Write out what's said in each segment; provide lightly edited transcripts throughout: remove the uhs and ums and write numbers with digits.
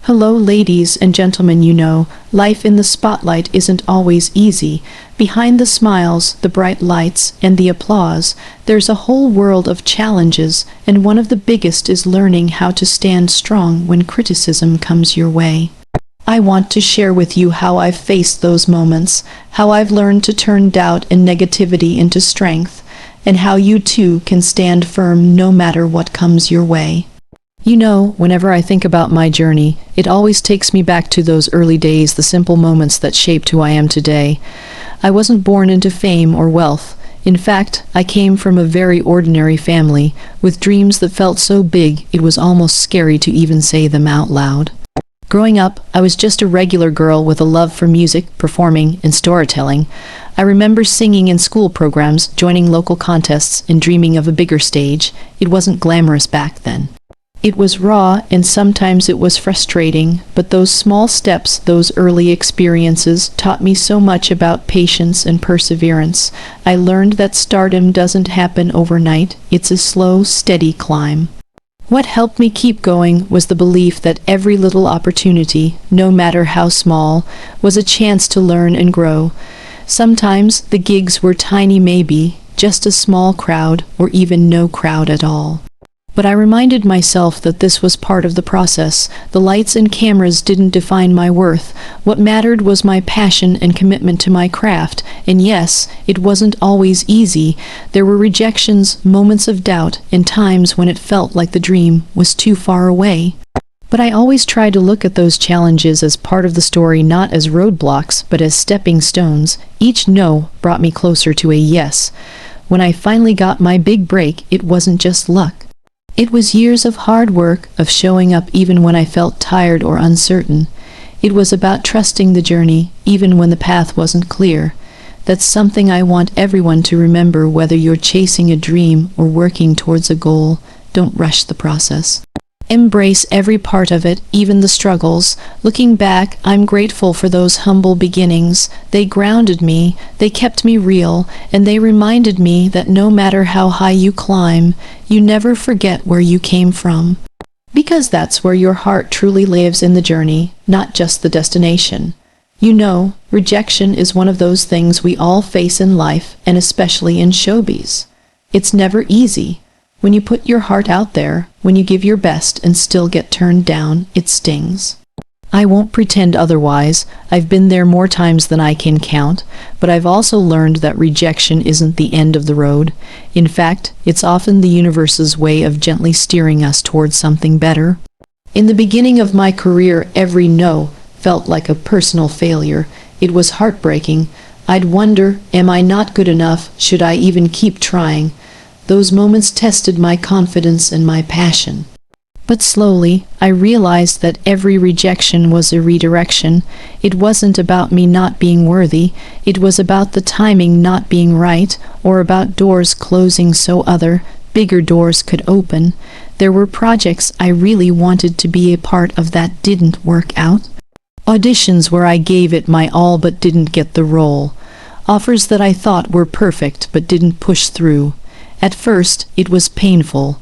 Hello, ladies and gentlemen. Life in the spotlight isn't always easy. Behind the smiles, the bright lights, and the applause, there's a whole world of challenges, and one of the biggest is learning how to stand strong when criticism comes your way. I want to share with you how I've faced those moments, how I've learned to turn doubt and negativity into strength, and how you too can stand firm no matter what comes your way. Whenever I think about my journey, it always takes me back to those early days, the simple moments that shaped who I am today. I wasn't born into fame or wealth. In fact, I came from a very ordinary family, with dreams that felt so big it was almost scary to even say them out loud. Growing up, I was just a regular girl with a love for music, performing, and storytelling. I remember singing in school programs, joining local contests, and dreaming of a bigger stage. It wasn't glamorous back then. It was raw, and sometimes it was frustrating, but those small steps, those early experiences, taught me so much about patience and perseverance. I learned that stardom doesn't happen overnight. It's a slow, steady climb. What helped me keep going was the belief that every little opportunity, no matter how small, was a chance to learn and grow. Sometimes the gigs were tiny, maybe just a small crowd, or even no crowd at all. But I reminded myself that this was part of the process. The lights and cameras didn't define my worth. What mattered was my passion and commitment to my craft. And yes, it wasn't always easy. There were rejections, moments of doubt, and times when it felt like the dream was too far away. But I always tried to look at those challenges as part of the story, not as roadblocks, but as stepping stones. Each no brought me closer to a yes. When I finally got my big break, it wasn't just luck. It was years of hard work, of showing up even when I felt tired or uncertain. It was about trusting the journey, even when the path wasn't clear. That's something I want everyone to remember, whether you're chasing a dream or working towards a goal. Don't rush the process. Embrace every part of it, even the struggles. Looking back, I'm grateful for those humble beginnings. They grounded me, they kept me real, and they reminded me that no matter how high you climb, you never forget where you came from. Because that's where your heart truly lives, in the journey, not just the destination. Rejection is one of those things we all face in life, and especially in showbiz. It's never easy. When you put your heart out there, when you give your best and still get turned down, it stings. I won't pretend otherwise. I've been there more times than I can count, but I've also learned that rejection isn't the end of the road. In fact, it's often the universe's way of gently steering us towards something better. In the beginning of my career, every no felt like a personal failure. It was heartbreaking. I'd wonder, am I not good enough? Should I even keep trying? Those moments tested my confidence and my passion. But slowly, I realized that every rejection was a redirection. It wasn't about me not being worthy. It was about the timing not being right, or about doors closing so other, bigger doors could open. There were projects I really wanted to be a part of that didn't work out. Auditions where I gave it my all but didn't get the role. Offers that I thought were perfect but didn't push through. At first, it was painful,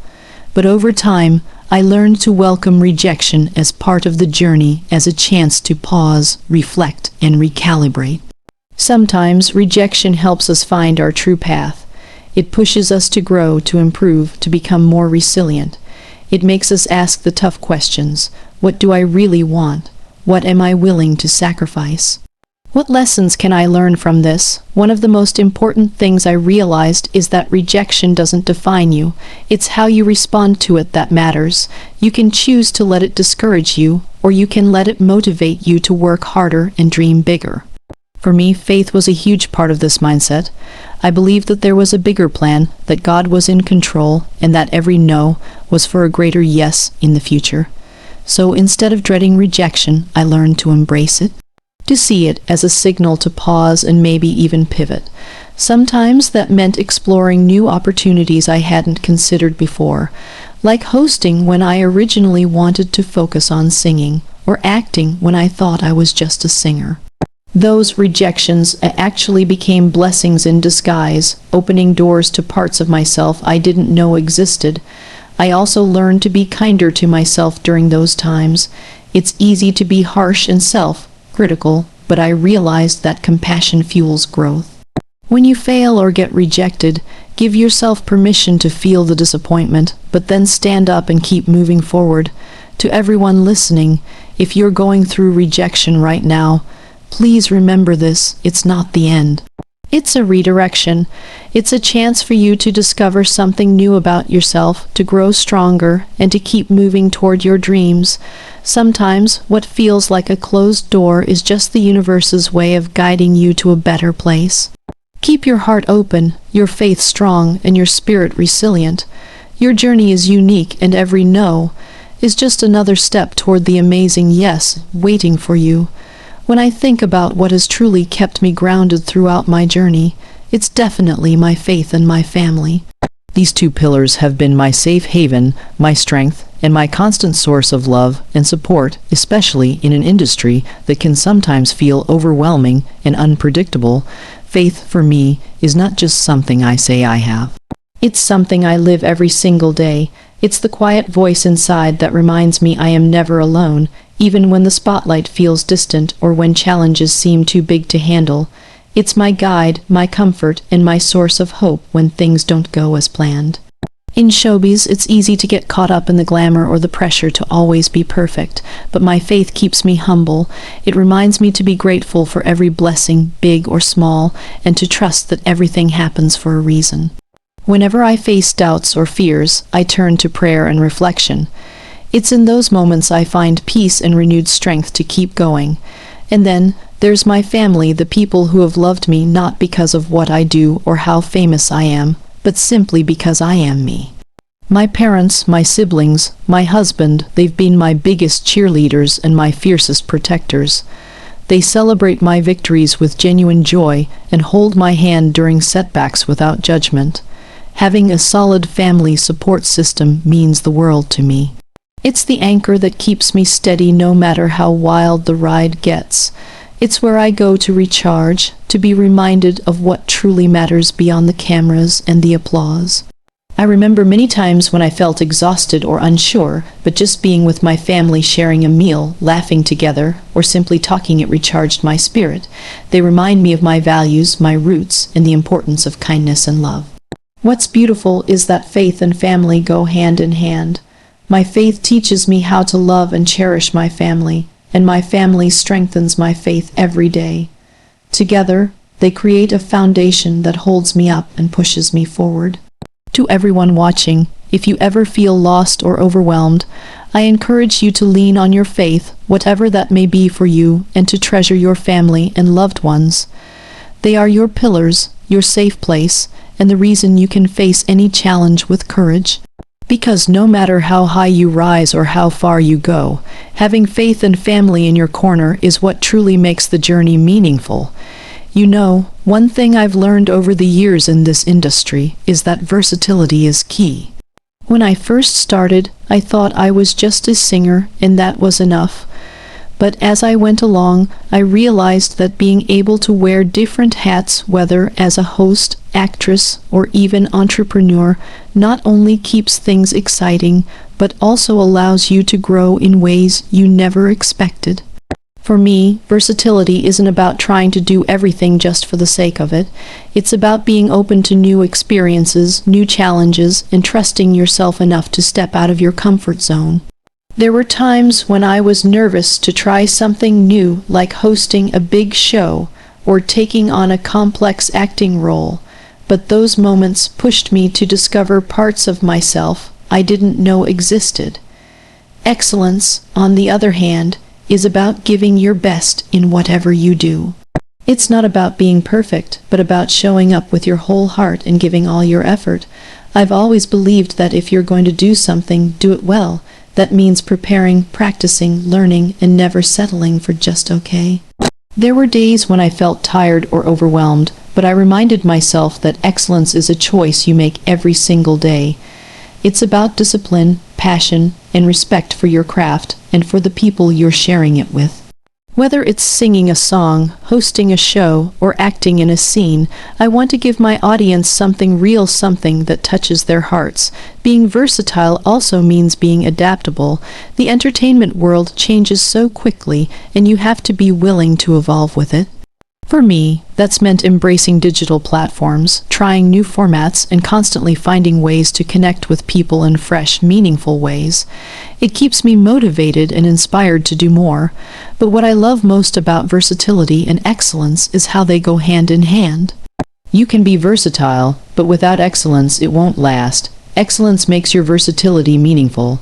but over time, I learned to welcome rejection as part of the journey, as a chance to pause, reflect, and recalibrate. Sometimes rejection helps us find our true path. It pushes us to grow, to improve, to become more resilient. It makes us ask the tough questions. What do I really want? What am I willing to sacrifice? What lessons can I learn from this? One of the most important things I realized is that rejection doesn't define you. It's how you respond to it that matters. You can choose to let it discourage you, or you can let it motivate you to work harder and dream bigger. For me, faith was a huge part of this mindset. I believed that there was a bigger plan, that God was in control, and that every no was for a greater yes in the future. So instead of dreading rejection, I learned to embrace it, to see it as a signal to pause and maybe even pivot. Sometimes that meant exploring new opportunities I hadn't considered before, like hosting when I originally wanted to focus on singing, or acting when I thought I was just a singer. Those rejections actually became blessings in disguise, opening doors to parts of myself I didn't know existed. I also learned to be kinder to myself during those times. It's easy to be harsh and self-critical, but I realized that compassion fuels growth. When you fail or get rejected, give yourself permission to feel the disappointment, but then stand up and keep moving forward. To everyone listening, if you're going through rejection right now, please remember this: it's not the end. It's a redirection. It's a chance for you to discover something new about yourself, to grow stronger, and to keep moving toward your dreams. Sometimes what feels like a closed door is just the universe's way of guiding you to a better place. Keep your heart open, your faith strong, and your spirit resilient. Your journey is unique, and every no is just another step toward the amazing yes waiting for you. When I think about what has truly kept me grounded throughout my journey, it's definitely my faith and my family. These two pillars have been my safe haven, my strength, and my constant source of love and support, especially in an industry that can sometimes feel overwhelming and unpredictable. Faith, for me, is not just something I say I have. It's something I live every single day. It's the quiet voice inside that reminds me I am never alone, even when the spotlight feels distant or when challenges seem too big to handle. It's my guide, my comfort, and my source of hope when things don't go as planned. In showbiz, it's easy to get caught up in the glamour or the pressure to always be perfect, but my faith keeps me humble. It reminds me to be grateful for every blessing, big or small, and to trust that everything happens for a reason. Whenever I face doubts or fears, I turn to prayer and reflection. It's in those moments I find peace and renewed strength to keep going. And then there's my family, the people who have loved me not because of what I do or how famous I am, but simply because I am me. My parents, my siblings, my husband, they've been my biggest cheerleaders and my fiercest protectors. They celebrate my victories with genuine joy and hold my hand during setbacks without judgment. Having a solid family support system means the world to me. It's the anchor that keeps me steady no matter how wild the ride gets. It's where I go to recharge, to be reminded of what truly matters beyond the cameras and the applause. I remember many times when I felt exhausted or unsure, but just being with my family, sharing a meal, laughing together, or simply talking, it recharged my spirit. They remind me of my values, my roots, and the importance of kindness and love. What's beautiful is that faith and family go hand in hand. My faith teaches me how to love and cherish my family, and my family strengthens my faith every day. Together, they create a foundation that holds me up and pushes me forward. To everyone watching, if you ever feel lost or overwhelmed, I encourage you to lean on your faith, whatever that may be for you, and to treasure your family and loved ones. They are your pillars, your safe place, and the reason you can face any challenge with courage. Because no matter how high you rise or how far you go, having faith and family in your corner is what truly makes the journey meaningful. You know, one thing I've learned over the years in this industry is that versatility is key. When I first started, I thought I was just a singer and that was enough. But as I went along, I realized that being able to wear different hats, whether as a host, actress, or even entrepreneur, not only keeps things exciting, but also allows you to grow in ways you never expected. For me, versatility isn't about trying to do everything just for the sake of it. It's about being open to new experiences, new challenges, and trusting yourself enough to step out of your comfort zone. There were times when I was nervous to try something new, like hosting a big show or taking on a complex acting role, but those moments pushed me to discover parts of myself I didn't know existed. Excellence, on the other hand, is about giving your best in whatever you do. It's not about being perfect, but about showing up with your whole heart and giving all your effort. I've always believed that if you're going to do something, do it well. That means preparing, practicing, learning, and never settling for just okay. There were days when I felt tired or overwhelmed, but I reminded myself that excellence is a choice you make every single day. It's about discipline, passion, and respect for your craft and for the people you're sharing it with. Whether it's singing a song, hosting a show, or acting in a scene, I want to give my audience something real, something that touches their hearts. Being versatile also means being adaptable. The entertainment world changes so quickly, and you have to be willing to evolve with it. For me, that's meant embracing digital platforms, trying new formats, and constantly finding ways to connect with people in fresh, meaningful ways. It keeps me motivated and inspired to do more. But what I love most about versatility and excellence is how they go hand in hand. You can be versatile, but without excellence it won't last. Excellence makes your versatility meaningful.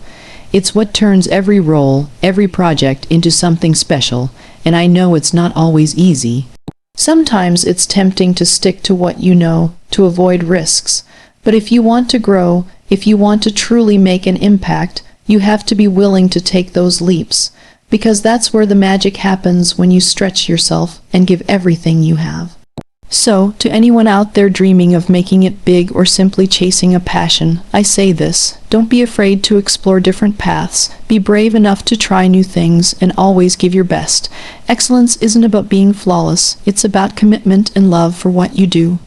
It's what turns every role, every project into something special, and I know it's not always easy. Sometimes it's tempting to stick to what you know, to avoid risks. But if you want to grow, if you want to truly make an impact, you have to be willing to take those leaps. Because that's where the magic happens, when you stretch yourself and give everything you have. So, to anyone out there dreaming of making it big or simply chasing a passion, I say this: don't be afraid to explore different paths, be brave enough to try new things, and always give your best. Excellence isn't about being flawless, it's about commitment and love for what you do.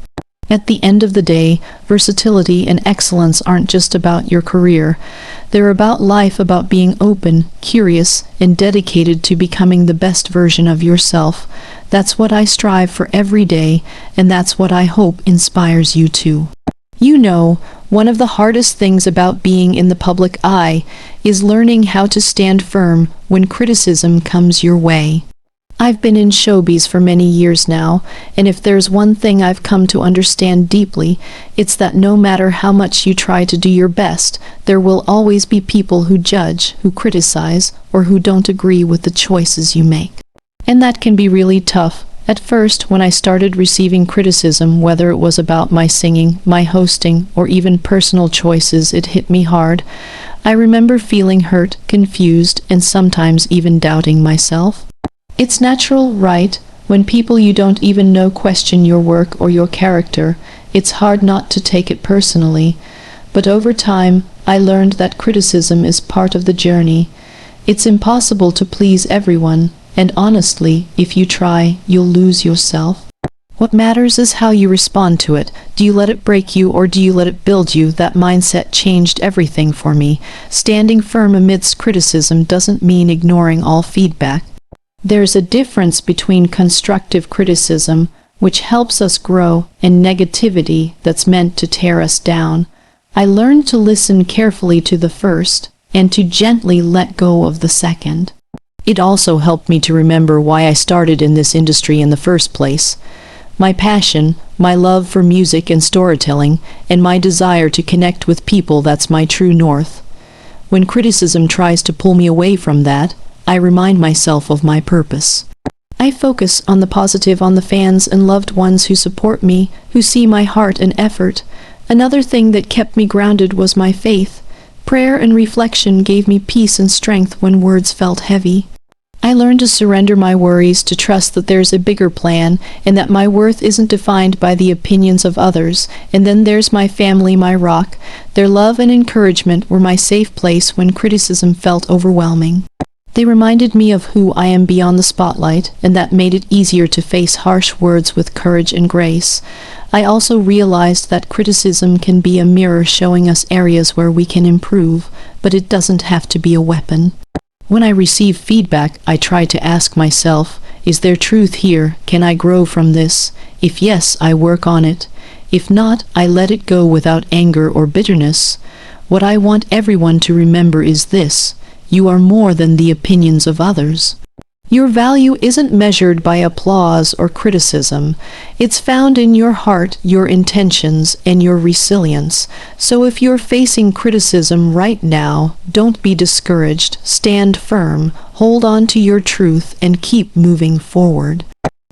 At the end of the day, versatility and excellence aren't just about your career. They're about life, about being open, curious, and dedicated to becoming the best version of yourself. That's what I strive for every day, and that's what I hope inspires you too. You know, one of the hardest things about being in the public eye is learning how to stand firm when criticism comes your way. I've been in showbiz for many years now, and if there's one thing I've come to understand deeply, it's that no matter how much you try to do your best, there will always be people who judge, who criticize, or who don't agree with the choices you make. And that can be really tough. At first, when I started receiving criticism, whether it was about my singing, my hosting, or even personal choices, it hit me hard. I remember feeling hurt, confused, and sometimes even doubting myself. It's natural, right? When people you don't even know question your work or your character, it's hard not to take it personally. But over time, I learned that criticism is part of the journey. It's impossible to please everyone, and honestly, if you try, you'll lose yourself. What matters is how you respond to it. Do you let it break you, or do you let it build you? That mindset changed everything for me. Standing firm amidst criticism doesn't mean ignoring all feedback. There's a difference between constructive criticism, which helps us grow, and negativity that's meant to tear us down. I learned to listen carefully to the first, and to gently let go of the second. It also helped me to remember why I started in this industry in the first place. My passion, my love for music and storytelling, and my desire to connect with people, that's my true north. When criticism tries to pull me away from that, I remind myself of my purpose. I focus on the positive, on the fans and loved ones who support me, who see my heart and effort. Another thing that kept me grounded was my faith. Prayer and reflection gave me peace and strength when words felt heavy. I learned to surrender my worries, to trust that there's a bigger plan, and that my worth isn't defined by the opinions of others. And then there's my family, my rock. Their love and encouragement were my safe place when criticism felt overwhelming. They reminded me of who I am beyond the spotlight, and that made it easier to face harsh words with courage and grace. I also realized that criticism can be a mirror showing us areas where we can improve, but it doesn't have to be a weapon. When I receive feedback, I try to ask myself, is there truth here? Can I grow from this? If yes, I work on it. If not, I let it go without anger or bitterness. What I want everyone to remember is this: you are more than the opinions of others. Your value isn't measured by applause or criticism. It's found in your heart, your intentions, and your resilience. So if you're facing criticism right now, don't be discouraged. Stand firm, hold on to your truth, and keep moving forward.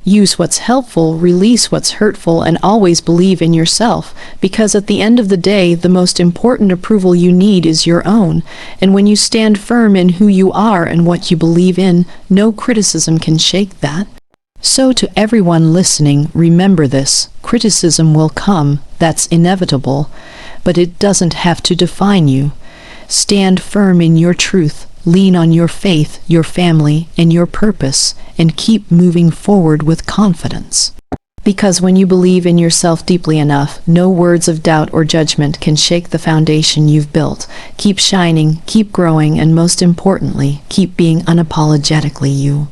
Use what's helpful, release what's hurtful, and always believe in yourself, because at the end of the day, the most important approval you need is your own. And when you stand firm in who you are and what you believe in, no criticism can shake that. So to everyone listening, remember this: criticism will come, that's inevitable, but it doesn't have to define you. Stand firm in your truth, Lean on your faith, your family, and your purpose, and keep moving forward with confidence. Because when you believe in yourself deeply enough, no words of doubt or judgment can shake the foundation you've built. Keep shining, keep growing, and most importantly, keep being unapologetically you.